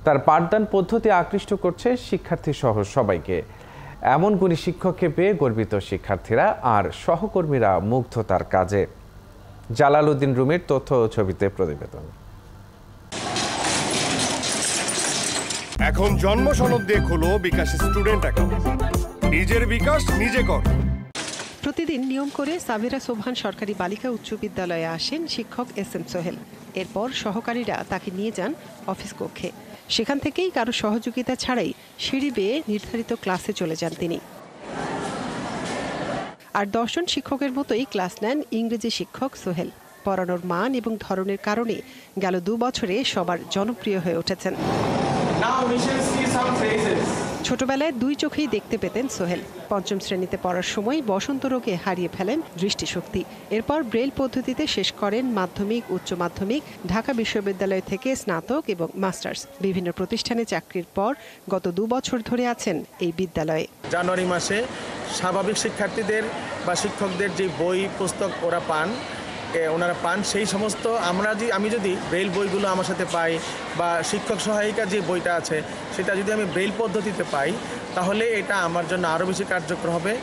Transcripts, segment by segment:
তার পাঠদান পদ্ধতি আকৃষ্ট করছে শিক্ষার্থী সহ সবাইকে। এমন গুণী শিক্ষককে পেয়ে গর্বিত শিক্ষার্থীরা আর সহকর্মীরা মুগ্ধ তার কাজে। জালালউদ্দিন রুমির তথ্য ও ছবিতে প্রতিবেদন। এখন জন্ম সনদ দিয়ে খোলো বিকাশ স্টুডেন্ট অ্যাকাউন্ট। নিজের বিকাশ নিজে কর। প্রতিদিন নিয়ম করে সাবিরা সোবহান সরকারি বালিকা উচ্চ বিদ্যালয়ে আসেন শিক্ষক এস.এম. সোহেল। এরপর সহকারীরা তাকে নিয়ে যান অফিস কক্ষে। সেখান থেকেই কারো সহযোগিতা ছাড়াই সিঁড়ি বেয়ে নির্ধারিত ক্লাসে চলে যান তিনি। আর 10 জন শিক্ষকের মতোই ক্লাস নেন ইংরেজি শিক্ষক সোহেল। পড়ানোর মান এবং ধরনের কারণে গেল 2 বছরে সবার জনপ্রিয় হয়ে উঠেছেন। ছোটবেলায় 2 চোখেই দেখতে পেতেন সোহেল। 5ম শ্রেণীতে পড়ার সময় বসন্ত রোগে হারিয়ে ফেলেন দৃষ্টিশক্তি। এরপর ব্রেইল পদ্ধতিতে শেষ করেন মাধ্যমিক, উচ্চ মাধ্যমিক, ঢাকা বিশ্ববিদ্যালয় থেকে স্নাতক এবং মাস্টার্স। বিভিন্ন প্রতিষ্ঠানে চাকরির পর গত 2 বছর ধরে আছেন এই বিদ্যালয়ে। জানুয়ারি মাসে স্বাভাবিক শিক্ষার্থীদের বা শিক্ষকদের যে বই পুস্তক ওনারা পান সেই সমস্ত আমি যদি ব্রেইল বইগুলো আমার সাথে পাই বা শিক্ষক সহায়িকা যে বইটা আছে সেটা যদি আমি ব্রেইল পদ্ধতিতে পাই তাহলে এটা আমার জন্য আরও বেশি কার্যকর হবে।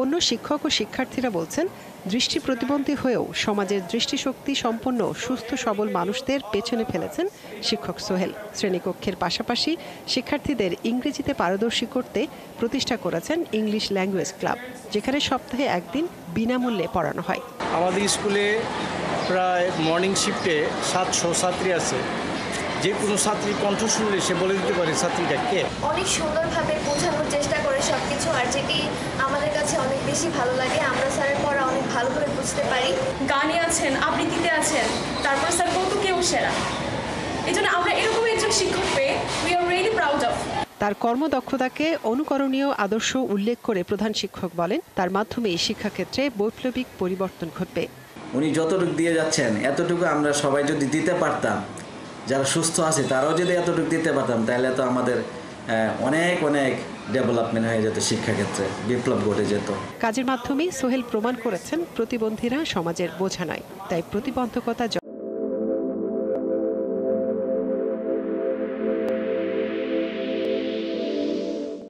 অন্য শিক্ষক ও শিক্ষার্থীরা বলছেন, দৃষ্টি প্রতিবন্ধী হয়েও সমাজের দৃষ্টিশক্তি সম্পন্ন সুস্থ সবল মানুষদের পেছনে ফেলেছেন শিক্ষক সোহেল। শ্রেণীকক্ষের পাশাপাশি শিক্ষার্থীদের ইংরেজিতে পারদর্শী করতে প্রতিষ্ঠা করেছেন ইংলিশ ল্যাঙ্গুয়েজ ক্লাব, যেখানে সপ্তাহে একদিন বিনামূল্যে পড়ানো হয়। আমাদের স্কুলে প্রায় মর্নিং শিফটে 700 ছাত্রী আছে। যে কোনো ছাত্রীর কণ্ঠ শুনলে সে বলে দিতে পারে ছাত্রীটা কে। অনেক সুন্দরভাবে বোঝানোর চেষ্টা করে সবকিছু, আর যেটি আমাদের কাছে অনেক বেশি ভালো লাগে। আমরা স্যারের পড়া অনেক ভালো করে বুঝতে পারি। গানে আছেন, আবৃত্তিতে আছেন, তারপর স্যার কৌতুকেও সেরা। এই জন্য আমরা এরকম একজন শিক্ষক পেয়ে we are really proud of. তার কর্মদক্ষতাকে অনুকরণীয় আদর্শ উল্লেখ করে প্রধান শিক্ষক বলেন, তার মাধ্যমে শিক্ষাক্ষেত্রে বৈপ্লবিক পরিবর্তন ঘটবে। উনি যতটুকু দিয়ে যাচ্ছেন এতটুকু আমরা সবাই যদি দিতে পারতাম, যারা সুস্থ আছে তারাও যদি এতটুকু দিতে পারতাম, তাহলে তো আমাদের অনেক অনেক ডেভেলপমেন্ট হয়ে যেত, শিক্ষাক্ষেত্রে বিপ্লব ঘটে যেত। কাজের মাধ্যমে সোহেল প্রমাণ করেছেন প্রতিবন্ধীরা সমাজের বোঝা নয়, তাই প্রতিবন্ধকতা